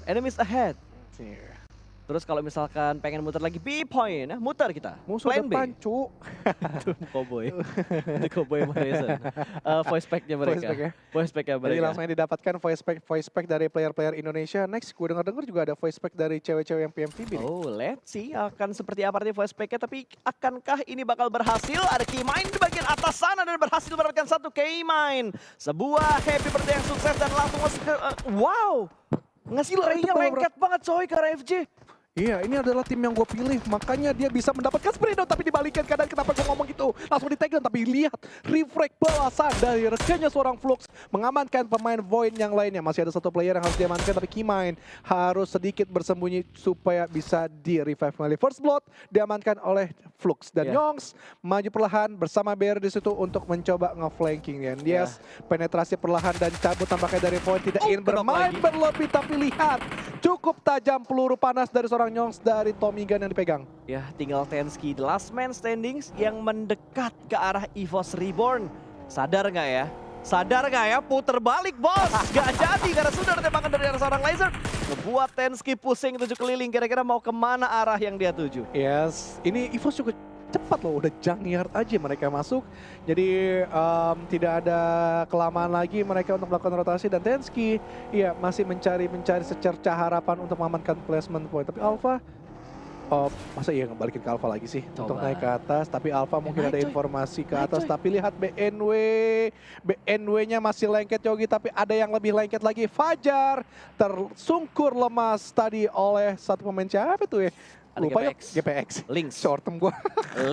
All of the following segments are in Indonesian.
enemies ahead. Iya. Terus kalau misalkan pengen muter lagi B point, muter kita. Musuh Plan B. depan, cu. Itu cowboy. Itu cowboy Morrison. Voice pack-nya mereka. Voice pack ya. Voice pack-nya Jadi mereka. langsung didapatkan voice pack dari player-player Indonesia. Next, gue denger juga ada voice pack dari cewek-cewek yang PMTB nih. Oh, let's see akan seperti apa arti voice pack-nya, tapi akankah ini bakal berhasil? Ada K-Mine di bagian atas sana dan berhasil mendapatkan satu K-Mine. Sebuah happy birthday yang sukses dan langsung masuk ke... wow! Ngasih play-nya lengket banget coy ke RFJ. Iya, ini adalah tim yang gue pilih, makanya dia bisa mendapatkan sprint down, tapi dibalikin keadaan. Kenapa gue ngomong gitu? Langsung di take down, tapi lihat reflect balasan dari rekannya seorang Flux mengamankan pemain Void yang lainnya. Masih ada satu player yang harus diamankan, tapi K-Mine harus sedikit bersembunyi supaya bisa di revive kembali. First blood diamankan oleh Flux dan Yongs maju perlahan bersama BR di situ untuk mencoba nge-flanking. Dan yes, penetrasi perlahan dan cabut tampaknya dari Void, tidak ingin bermain berlebih, tapi lihat cukup tajam peluru panas dari seorang Yongs dari Tommy Gun yang dipegang. Ya, tinggal Tensky, the last man standing yang mendekat ke arah EVOS Reborn. Sadar nggak ya? Sadar nggak ya? Puter balik, bos! Gak jadi karena sudah ada tembakan dari arah seorang laser. Ngebuat Tensky pusing tujuh keliling, kira-kira mau kemana arah yang dia tuju. Yes, ini EVOS juga cepat loh, udah junkyard aja mereka masuk. Jadi tidak ada kelamaan lagi mereka untuk melakukan rotasi, dan Tensky ya masih mencari secerca harapan untuk mengamankan placement point. Tapi Alpha, masa iya ngebalikin ke Alpha lagi sih untuk naik ke atas, tapi Alpha mungkin ada informasi ke atas, tapi lihat BNW-nya masih lengket Yogi, tapi ada yang lebih lengket lagi. Fajar tersungkur lemas tadi oleh satu pemain, siapa tuh ya? Lupa GPX. Lynx. Short term gue.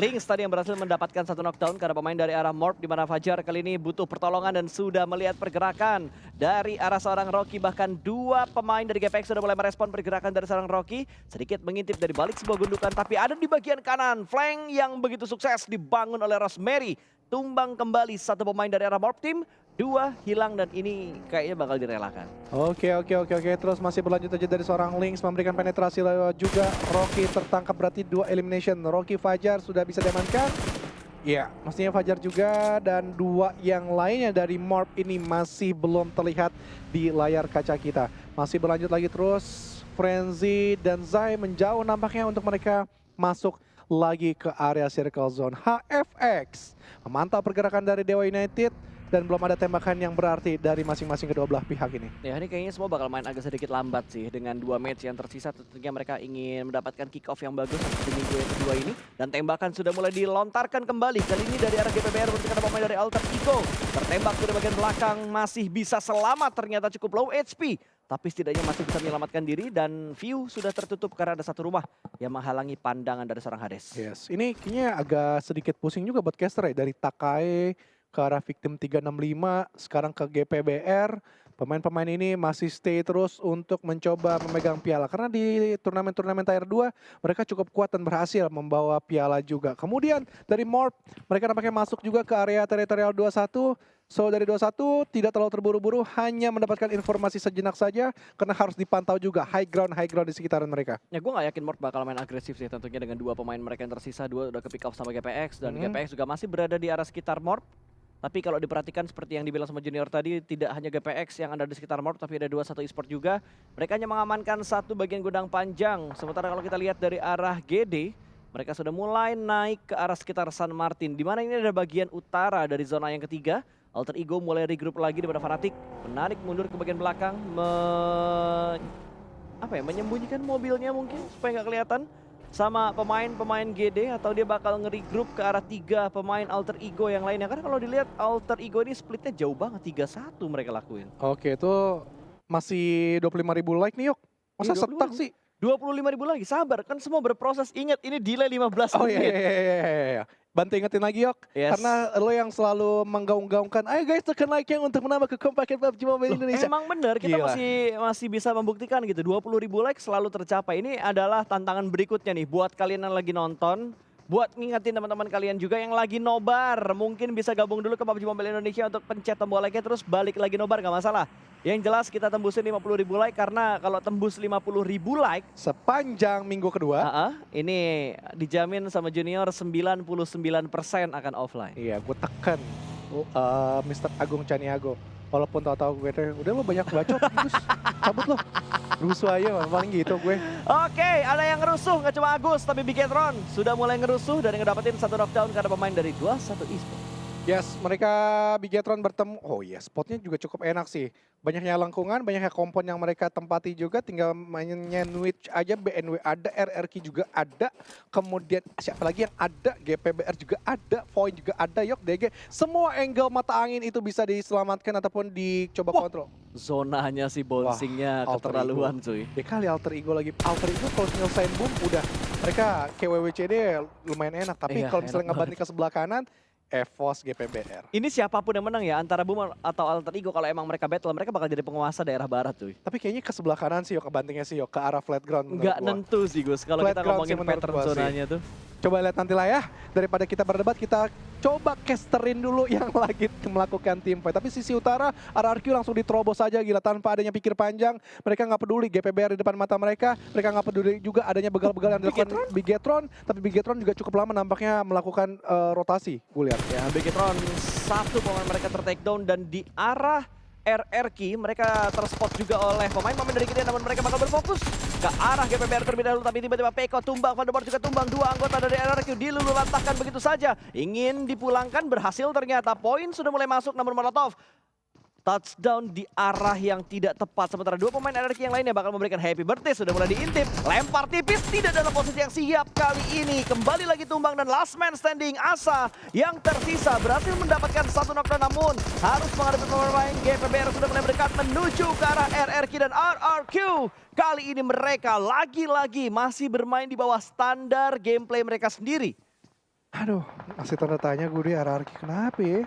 Lynx tadi yang berhasil mendapatkan satu knockdown karena pemain dari arah Morph, di mana Fajar kali ini butuh pertolongan dan sudah melihat pergerakan dari arah seorang Rocky. Bahkan dua pemain dari GPX sudah mulai merespon pergerakan dari seorang Rocky. Sedikit mengintip dari balik sebuah gundukan, tapi ada di bagian kanan. Flank yang begitu sukses dibangun oleh Rosemary. Tumbang kembali satu pemain dari arah Morph Team. Dua hilang dan ini kayaknya bakal direlakan. Oke. Terus masih berlanjut aja dari seorang Lynx memberikan penetrasi lewat juga. Rocky tertangkap, berarti dua elimination. Rocky, Fajar sudah bisa diamankan. Iya, mestinya Fajar juga, dan dua yang lainnya dari Morph ini masih belum terlihat di layar kaca kita. Masih berlanjut lagi terus. Frenzy dan Zai menjauh nampaknya untuk mereka masuk lagi ke area circle zone. HFX memantau pergerakan dari Dewa United. Dan belum ada tembakan yang berarti dari masing-masing kedua belah pihak ini. Ya, ini kayaknya semua bakal main agak sedikit lambat sih. Dengan dua match yang tersisa, tentunya mereka ingin mendapatkan kick off yang bagus di minggu yang kedua ini. Dan tembakan sudah mulai dilontarkan kembali. Kali ini dari arah GPBR berarti ada pemain dari Alter Ego. Tertembak dari bagian belakang, masih bisa selamat, ternyata cukup low HP. Tapi setidaknya masih bisa menyelamatkan diri, dan view sudah tertutup karena ada satu rumah yang menghalangi pandangan dari seorang Hades. Yes, ini kayaknya agak sedikit pusing juga buat caster ya. Dari Takai ke arah Victim 365, sekarang ke GPBR. Pemain-pemain ini masih stay terus untuk mencoba memegang piala. Karena di turnamen-turnamen tier 2 mereka cukup kuat dan berhasil membawa piala juga. Kemudian dari Morph, mereka nampaknya masuk juga ke area teritorial 21. So dari 21 tidak terlalu terburu-buru, hanya mendapatkan informasi sejenak saja. Karena harus dipantau juga high ground di sekitaran mereka. Ya, gue gak yakin Morph bakal main agresif sih, tentunya dengan dua pemain mereka yang tersisa. Dua udah ke pick up sama GPX, dan GPX juga masih berada di arah sekitar Morph. Tapi kalau diperhatikan seperti yang dibilang sama Junior tadi, tidak hanya GPX yang ada di sekitar Morph, tapi ada 2-1 Esport juga. Mereka hanya mengamankan satu bagian gudang panjang. Sementara kalau kita lihat dari arah GD, mereka sudah mulai naik ke arah sekitar San Martin. Di mana ini ada bagian utara dari zona yang ketiga. Alter Ego mulai regroup lagi daripada Fnatic. Menarik mundur ke bagian belakang. Menyembunyikan mobilnya mungkin supaya nggak kelihatan sama pemain-pemain GD, atau dia bakal nge-regroup ke arah tiga pemain Alter Ego yang lainnya. Karena kalau dilihat Alter Ego ini splitnya jauh banget, 3-1 mereka lakuin. Oke, itu masih 25.000 like nih, Yok. Masa setak sih? 25.000 lagi, sabar, kan semua berproses. Ingat, ini delay 15 menit. Oh iya. Bantu ingetin lagi, Yok. Yes. Karena lo yang selalu menggaung-gaungkan, ayo guys tekan like-nya untuk menambah kekompakan PUBG Mobile Indonesia. Emang bener, kita masih bisa membuktikan gitu. 20.000 like selalu tercapai. Ini adalah tantangan berikutnya nih buat kalian yang lagi nonton. Buat ngingetin teman-teman kalian juga yang lagi nobar, mungkin bisa gabung dulu ke PUBG Mobile Indonesia untuk pencet tombol like-nya, terus balik lagi nobar, gak masalah. Yang jelas kita tembusin 50.000 like, karena kalau tembus 50.000 like sepanjang minggu kedua, ini dijamin sama Junior 99% akan offline. Iya, gue tekan Mr. Agung Caniago. Walaupun tahu-tahu gue tuh, udah lo banyak bacot, Gus. Cabut lo. Rusuh aja, paling gitu gue. Oke, ada yang ngerusuh, nggak cuma Agus, tapi Bigetron sudah mulai ngerusuh dan ngedapetin satu knockdown karena pemain dari 2-1 Esports. Yes, mereka Bigetron bertemu. Oh iya, spotnya juga cukup enak sih. Banyaknya lengkungan, banyaknya kompon yang mereka tempati juga. Tinggal mainnya Nwitch aja, BNW ada, RRQ juga ada. Kemudian siapa lagi yang ada? GPBR juga ada, Void juga ada, Yok, DG. Semua angle mata angin itu bisa diselamatkan ataupun dicoba kontrol. Zonanya si bouncingnya Wah, keterlaluan cuy. Dia kali alter ego lagi. Alter ego kalau nyelesain boom udah. Mereka KWWCD lumayan enak. Tapi Iya, kalau misalnya enak ngebanding ke sebelah kanan, EVOS, GPBR. Ini siapapun yang menang ya, antara Boom atau Alter Ego, kalau emang mereka battle, mereka bakal jadi penguasa daerah barat cuy. Tapi kayaknya ke sebelah kanan sih, Yok, kebantingnya sih, Yok, ke arah flat ground. Nggak nentu sih Gus, kalau kita Flat ground ngomongin sih menurut pattern gua sih. zonanya tuh. Coba lihat nanti lah ya. Daripada kita berdebat, kita coba casterin dulu yang lagi melakukan team fight. Tapi sisi utara, RRQ langsung diterobos saja gila tanpa adanya pikir panjang. Mereka nggak peduli GPBR di depan mata mereka. Mereka nggak peduli juga adanya begal-begal yang dilakukan Bigetron. Tapi Bigetron juga cukup lama nampaknya melakukan rotasi, gue lihat. Ya, Bigetron satu pemain mereka ter-takedown dan di arah RRQ mereka terspot juga oleh pemain-pemain dari kita, namun mereka bakal berfokus ke arah GPBR terlebih dahulu, tapi tiba-tiba Peko tumbang, Vanderboard juga tumbang, dua anggota dari RRQ diluluhlantahkan begitu saja. Ingin dipulangkan, berhasil ternyata, poin sudah mulai masuk namun Molotov touchdown di arah yang tidak tepat. Sementara dua pemain RRQ yang lainnya bakal memberikan happy birthday. Sudah mulai diintip. Lempar tipis, tidak dalam posisi yang siap kali ini. Kembali lagi tumbang dan last man standing Asa yang tersisa berhasil mendapatkan satu knockdown, namun harus menghadapi pemain GPBR sudah mulai mendekat menuju ke arah RRQ dan RRQ. Kali ini mereka lagi-lagi masih bermain di bawah standar gameplay mereka sendiri. Aduh, masih tanda tanya gue di RRQ, kenapa ya?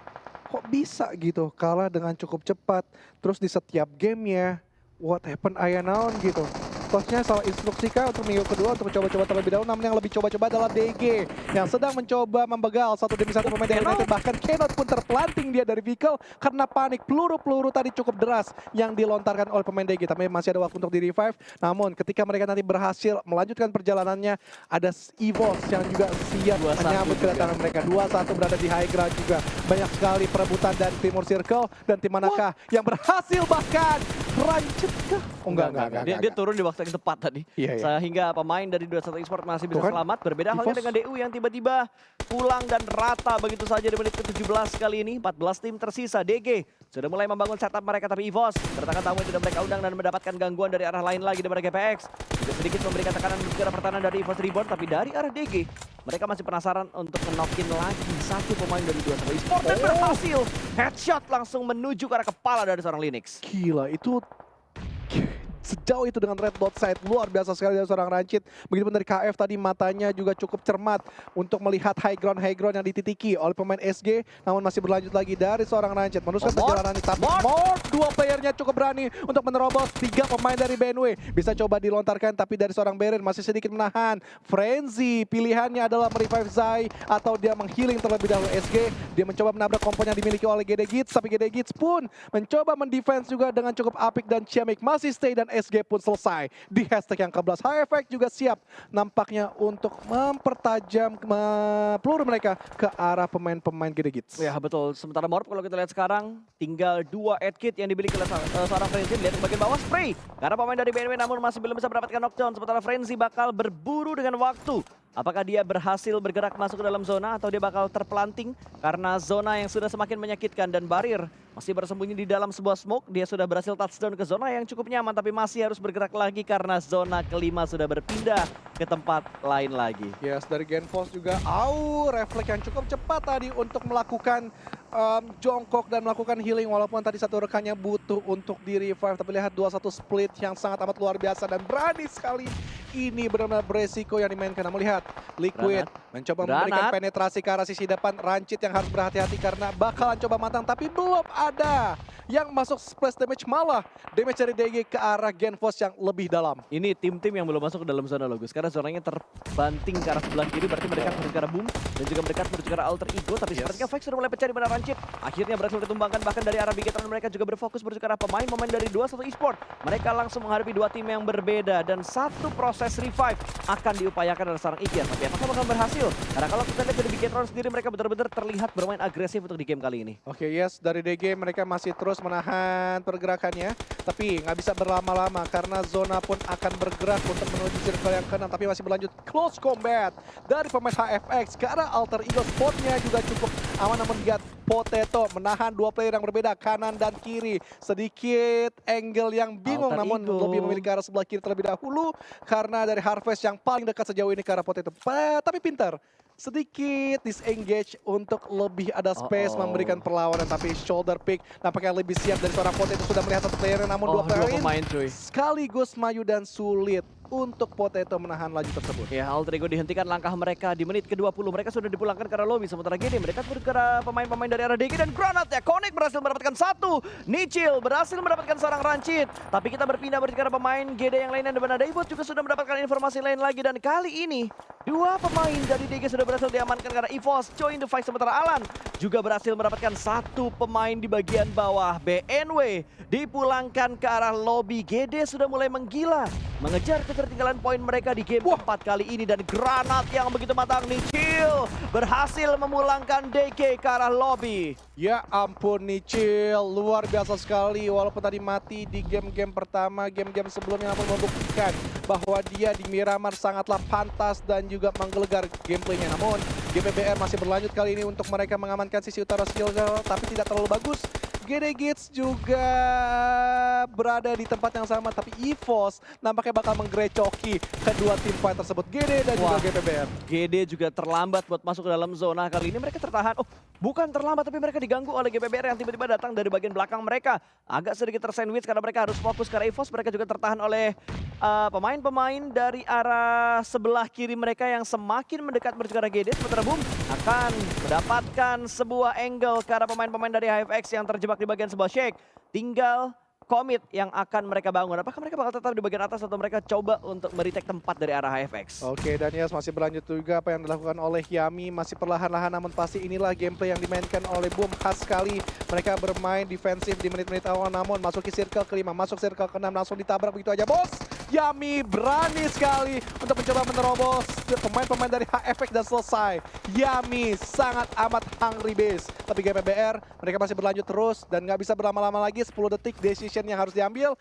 Kok bisa gitu kalah dengan cukup cepat, terus di setiap gamenya what happened aya naon gitu. Coachnya salah instruksi kah untuk minggu kedua untuk mencoba-coba terlebih dahulu, namun yang lebih coba-coba adalah DG yang sedang mencoba membegal satu demi satu pemain dari United. Bahkan Kenot pun terpelanting dia dari vehicle karena panik. Peluru-peluru tadi cukup deras yang dilontarkan oleh pemain DG, tapi masih ada waktu untuk di revive. Namun ketika mereka nanti berhasil melanjutkan perjalanannya, ada EVOS yang juga siap menyambut kedatangan mereka. 2-1 berada di high ground juga. Banyak sekali perebutan dari Timur Circle dan tim manakah yang berhasil bahkan Rancid kah? Oh enggak. Dia turun di waktu yang tepat tadi. Iya. Sehingga pemain dari 21 Esports masih bisa Tuh kan, selamat. Berbeda halnya dengan DU yang tiba-tiba pulang dan rata begitu saja di menit ke-17 kali ini. 14 tim tersisa. DG sudah mulai membangun setup mereka, tapi EVOS kedatangan tamu yang tidak mereka undang dan mendapatkan gangguan dari arah lain lagi daripada GPX. Juga sedikit memberikan tekanan ke arah pertahanan dari EVOS Reborn, tapi dari arah DG mereka masih penasaran untuk menokin lagi satu pemain dari 21 Esports dan berhasil. Headshot langsung menuju ke arah kepala dari seorang Linux. Gila, itu sejauh itu dengan red dot sight luar biasa sekali dari seorang Rancid. Begitupun dari KF tadi, matanya juga cukup cermat untuk melihat high ground yang dititiki oleh pemain SG, namun masih berlanjut lagi dari seorang Rancid meneruskan perjalanan ini. Tapi Mort, dua playernya cukup berani untuk menerobos. Tiga pemain dari BNW bisa coba dilontarkan, tapi dari seorang Beren masih sedikit menahan. Frenzy pilihannya adalah merevive Zai atau dia menghealing terlebih dahulu SG. Dia mencoba menabrak kompon yang dimiliki oleh GD Gits, tapi GD Gits pun mencoba mendefense juga dengan cukup apik, dan Ciamik masih stay dan SG pun selesai di hashtag yang ke-11. High Effect juga siap nampaknya untuk mempertajam peluru mereka ke arah pemain-pemain GD Gits. Ya betul, sementara Morp kalau kita lihat sekarang tinggal 2 add kit yang dimiliki oleh seorang Frenzy. Lihat di bagian bawah spray karena pemain dari BNW namun masih belum bisa mendapatkan knockdown. Sementara Frenzy bakal berburu dengan waktu. Apakah dia berhasil bergerak masuk ke dalam zona atau dia bakal terpelanting karena zona yang sudah semakin menyakitkan, dan Barir masih bersembunyi di dalam sebuah smoke. Dia sudah berhasil touchdown ke zona yang cukup nyaman, tapi masih harus bergerak lagi karena zona kelima sudah berpindah ke tempat lain lagi. Yes, dari Genfos juga refleks yang cukup cepat tadi untuk melakukan jongkok dan melakukan healing, walaupun tadi satu rekannya butuh untuk di revive. Tapi lihat 2-1 split yang sangat amat luar biasa dan berani sekali. Ini benar-benar beresiko yang dimainkan. Namun lihat, Liquid mencoba memberikan penetrasi ke arah sisi depan. Rancid yang harus berhati-hati karena bakalan coba matang, tapi belum ada yang masuk splash damage, malah damage dari DG ke arah Genfos yang lebih dalam. Ini tim-tim yang belum masuk ke dalam zona loh Gus, karena zonanya terbanting ke arah sebelah kiri, berarti mendekat menuju ke arah Boom dan juga mendekat menuju ke arah Alter Ego. Tapi sepertinya Fake sudah mulai pecah di mana Rancid akhirnya berhasil ditumbangkan. Bahkan dari arah Bigetron mereka juga berfokus menuju ke arah pemain-pemain dari 21 Esports. Mereka langsung menghadapi dua tim yang berbeda dan satu proses proses revive akan diupayakan oleh seorang Ikian. Tapi apakah bakal berhasil? Karena kalau kita lihat dari Bigetron sendiri, mereka benar-benar terlihat bermain agresif untuk di game kali ini. Oke, yes, dari DG mereka masih terus menahan pergerakannya. Tapi nggak bisa berlama-lama karena zona pun akan bergerak untuk menuju circle yang keenam. Tapi masih berlanjut close combat dari pemain HFX ke arah Alter Ego. Spotnya juga cukup aman, namun lihat Potato menahan dua player yang berbeda, kanan dan kiri. Sedikit angle yang bingung, Alter namun Ego lebih memilih ke arah sebelah kiri terlebih dahulu. Karena dari Harvest yang paling dekat sejauh ini ke arah Potato. Tapi pintar. Sedikit disengage untuk lebih ada space memberikan perlawanan, tapi shoulder pick nampaknya lebih siap dari seorang Potato. Sudah melihat satu player, namun dua player pemain cuy. sekaligus maju dan sulit untuk Potato menahan laju tersebut. Ya, Alter Ego dihentikan langkah mereka di menit ke-20. Mereka sudah dipulangkan ke arah lobby. Sementara GD mereka bergerak pemain-pemain dari arah DG dan granatnya. Connect berhasil mendapatkan satu. Nichil berhasil mendapatkan seorang Rancid. Tapi kita berpindah ke arah pemain GD yang lainnya. Dan mana Daibot juga sudah mendapatkan informasi lain lagi. Dan kali ini dua pemain dari DG sudah berhasil diamankan karena EVOS join the fight. Sementara Alan juga berhasil mendapatkan satu pemain di bagian bawah. BNW dipulangkan ke arah lobby. GD sudah mulai menggila, mengejar ketertinggalan poin mereka di game keempat kali ini. Dan granat yang begitu matang, Nichil berhasil memulangkan DG ke arah lobby. Ya ampun, Nichil luar biasa sekali. Walaupun tadi mati di game-game pertama, game-game sebelumnya, namun membuktikan bahwa dia di Miramar sangatlah pantas dan juga menggelegar gameplaynya. Namun GPBR masih berlanjut kali ini untuk mereka mengamankan sisi utara skill, tapi tidak terlalu bagus. GD Gits juga berada di tempat yang sama, tapi EVOS nampaknya bakal menggrecoki kedua tim fight tersebut, GD dan juga GPBR. GD juga terlambat buat masuk ke dalam zona. Kali ini mereka tertahan. Oh, bukan terlambat, tapi mereka diganggu oleh GPBR yang tiba-tiba datang dari bagian belakang mereka. Agak sedikit tersandwich karena mereka harus fokus karena EVOS. Mereka juga tertahan oleh pemain-pemain dari arah sebelah kiri mereka yang semakin mendekat menuju ke arah GD. Sementara Boom akan mendapatkan sebuah angle ke arah pemain-pemain dari HFX yang terjebak di bagian sebelah Shake. Tinggal komit yang akan mereka bangun. Apakah mereka bakal tetap di bagian atas atau mereka coba untuk meretake tempat dari arah HFX? Oke, dan yes, masih berlanjut juga apa yang dilakukan oleh Yami. Masih perlahan-lahan, namun pasti inilah gameplay yang dimainkan oleh Boom. Khas sekali mereka bermain defensif di menit-menit awal, namun masuk ke circle kelima, masuk circle ke-6, langsung ditabrak begitu aja, bos. Yami berani sekali untuk mencoba menerobos pemain-pemain dari HFX dan selesai. Yami sangat amat hungry base. Tapi GPBR mereka masih berlanjut terus dan nggak bisa berlama-lama lagi. 10 detik decision yang harus diambil.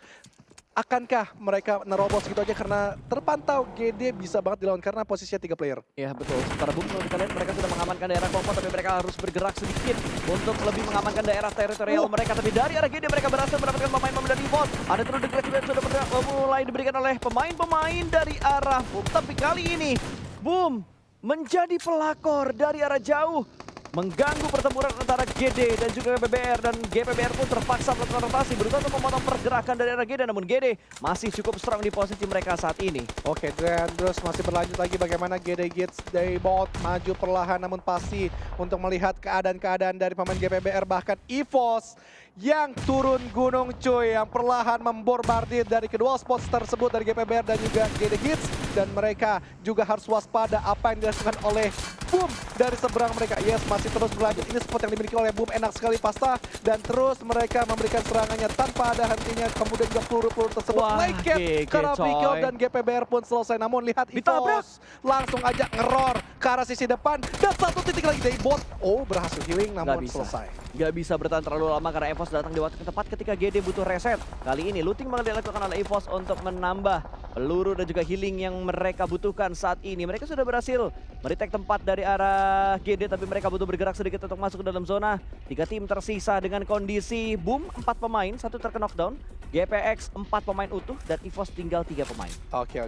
Akankah mereka nerobos gitu aja karena terpantau GD bisa banget dilawan karena posisinya 3 player. Ya betul, sementara Boom kalau kita lihat mereka sudah mengamankan daerah kelompok, tapi mereka harus bergerak sedikit untuk lebih mengamankan daerah teritorial mereka. Tapi dari arah GD mereka berhasil mendapatkan pemain-pemain dari EVOS. Ada terus degrade juga sudah mulai diberikan oleh pemain-pemain dari arah Boom. Tapi kali ini Boom menjadi pelakor dari arah jauh, mengganggu pertempuran antara GD dan juga GPBR, dan GPBR pun terpaksa melakukan rotasi berusaha untuk memotong pergerakan dari arah GD, namun GD masih cukup strong di posisi mereka saat ini. Oke, dan terus masih berlanjut lagi bagaimana GD Gits Daybot maju perlahan namun pasti untuk melihat keadaan-keadaan dari pemain GPBR, bahkan EVOS yang turun gunung cuy, yang perlahan membombardir dari kedua spot tersebut dari GPBR dan juga GD Gits, dan mereka juga harus waspada apa yang dilakukan oleh Boom dari seberang mereka. Yes, masih terus berlanjut. Ini spot yang dimiliki oleh Boom, enak sekali pasta, dan terus mereka memberikan serangannya tanpa ada hentinya. Kemudian juga peluru-peluru tersebut lengket karena Vikel dan GPBR pun selesai. Namun lihat EVOS langsung aja ngeror ke arah sisi depan, dan satu titik lagi Daybot. Oh, berhasil healing namun selesai. Gak bisa bertahan terlalu lama karena EVOS datang di waktu yang tepat ketika GD butuh reset. Kali ini looting banget dilakukan oleh EVOS untuk menambah peluru dan juga healing yang mereka butuhkan saat ini. Mereka sudah berhasil meretake tempat dari arah GD, tapi mereka butuh bergerak sedikit untuk masuk ke dalam zona. 3 tim tersisa dengan kondisi Boom 4 pemain, 1 terkena knockdown, GPX 4 pemain utuh, dan EVOS tinggal 3 pemain. Oke.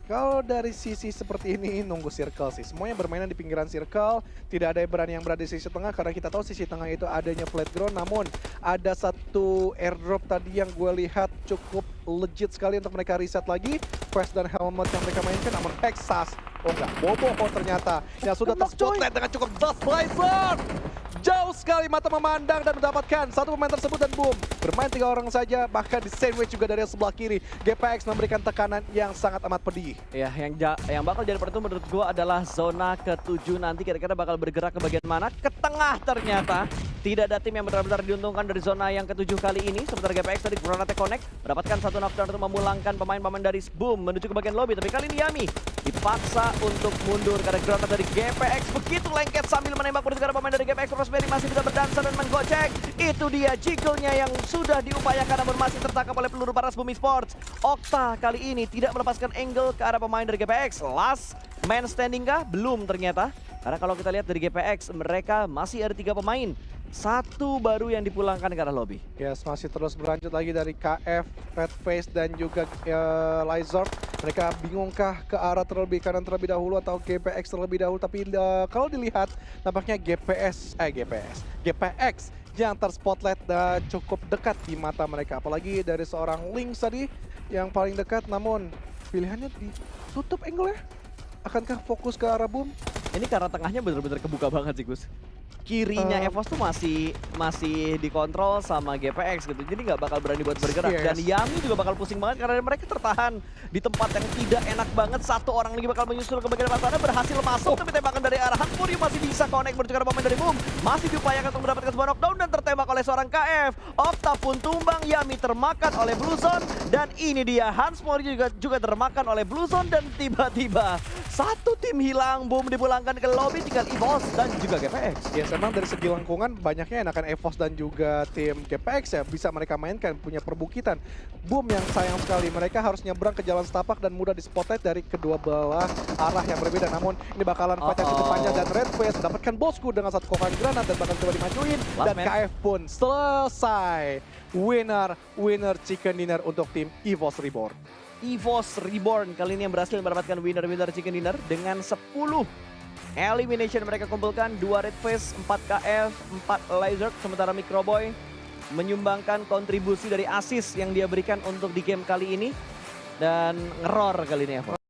Kalau dari sisi seperti ini nunggu circle sih. Semuanya bermainan di pinggiran circle. Tidak ada yang berani yang berada di sisi tengah karena kita tahu sisi tengah itu adanya flat ground. Namun ada satu airdrop tadi yang gue lihat cukup legit sekali untuk mereka reset lagi. Quest dan helmet yang mereka mainkan, namun Texas, oh enggak, Bobo ternyata yang sudah terspotlight dengan cukup Dust Blazer. Jauh sekali mata memandang dan mendapatkan satu pemain tersebut, dan Boom bermain 3 orang saja, bahkan di sandwich juga dari sebelah kiri. GPX memberikan tekanan yang sangat amat pedih. Ya, yang bakal jadi penentu menurut gua adalah zona ke-7 nanti kira-kira bakal bergerak ke bagian mana? Ke tengah ternyata. Tidak ada tim yang benar-benar diuntungkan dari zona yang ke-7 kali ini. Sementara GPX tadi Granate Connect mendapatkan satu knockdown untuk memulangkan pemain-pemain dari Boom menuju ke bagian lobby. Tapi kali ini Yami dipaksa untuk mundur karena Granate dari GPX begitu lengket sambil menembak menuju ke arah pemain dari GPX. Rosemary masih bisa berdansa dan menggocek. Itu dia jiggle-nya yang sudah diupayakan namun masih tertangkap oleh peluru paras Boom Esports. Okta kali ini tidak melepaskan angle ke arah pemain dari GPX. Last man standing kah? Belum ternyata. Karena kalau kita lihat dari GPX mereka masih ada 3 pemain. Satu baru yang dipulangkan ke arah lobby. Yes, masih terus berlanjut lagi dari KF, Redface dan juga Lizard. Mereka bingungkah ke arah terlebih kanan terlebih dahulu atau GPX terlebih dahulu. Tapi kalau dilihat nampaknya GPX yang terspotlight dan cukup dekat di mata mereka. Apalagi dari seorang Lynx tadi yang paling dekat, namun pilihannya ditutup angle-nya. Akankah fokus ke arah Boom? Ini karena tengahnya benar-benar kebuka banget sih Gus. Kirinya EVOS tuh masih dikontrol sama GPX gitu. Jadi nggak bakal berani buat bergerak. Yes. Dan Yami juga bakal pusing banget karena mereka tertahan di tempat yang tidak enak banget. Satu orang lagi bakal menyusul ke bagian depan sana, berhasil masuk. Tapi tembakan dari arah Hanfuri masih bisa connect menuju ke arah pemain dari Boom. Masih diupayakan untuk mendapatkan sebuah knockdown dan tertembak oleh seorang KF. Okta pun tumbang, Yami termakan oleh Blue Zone. Dan ini dia, Hansmori juga termakan oleh Blue Zone. Dan tiba-tiba satu tim hilang, Boom dipulangkan ke lobby, tinggal EVOS dan juga GPX. Yes, emang dari segi lengkungan banyaknya enakan EVOS dan juga tim GPX ya bisa mereka mainkan, punya perbukitan. Boom yang sayang sekali, mereka harus nyebrang ke jalan setapak dan mudah di-spotlight dari kedua belah arah yang berbeda. Namun ini bakalan fight yang cukup panjang dan Redface mendapatkan bosku dengan satu kokan granat dan bahkan coba dimajuin. Dan KF pun selesai. Winner chicken dinner untuk tim EVOS Reborn. EVOS Reborn kali ini yang berhasil mendapatkan winner chicken dinner dengan 10 elimination mereka kumpulkan. 2 Redface, 4 KF, 4 Lizard. Sementara Microboy menyumbangkan kontribusi dari assist yang dia berikan untuk di game kali ini. Dan ngeror kali ini EVOS.